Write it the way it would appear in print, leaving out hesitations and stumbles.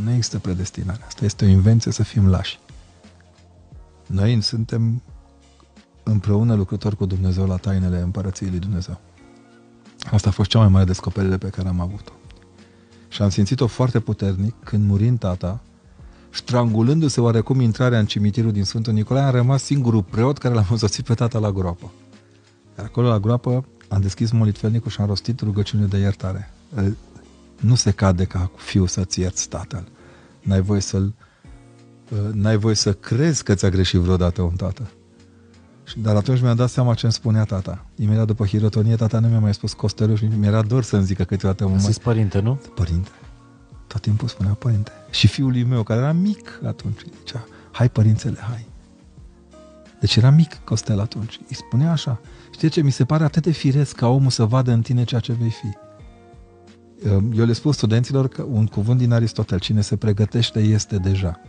Nu există predestinare. Asta este o invenție să fim lași. Noi suntem împreună lucrători cu Dumnezeu la tainele Împărăției lui Dumnezeu. Asta a fost cea mai mare descoperire pe care am avut-o. Și am simțit-o foarte puternic când, murind tata, strangulându-se oarecum intrarea în cimitirul din Sfântul Nicolae, am rămas singurul preot care l-am însoțit pe tata la groapă. Iar acolo la groapă am deschis molitvelnicul și am rostit rugăciune de iertare. Nu se cade ca fiu să-ți ierți tatăl. N-ai voie să crezi că ți-a greșit vreodată un tată. Dar atunci mi-am dat seama ce îmi spunea tata. Imediat după hirotonie, tata nu mi-a mai spus Costelu și mi-era dor să-mi zică câteodată. A zis părinte, nu? Părinte. Tot timpul spunea părinte. Și fiul meu, care era mic atunci, zicea, hai părințele, hai. Deci era mic Costel atunci. Îi spunea așa. Știi ce? Mi se pare atât de firesc ca omul să vadă în tine ceea ce vei fi. Eu le spun studenților că un cuvânt din Aristotel, cine se pregătește este deja.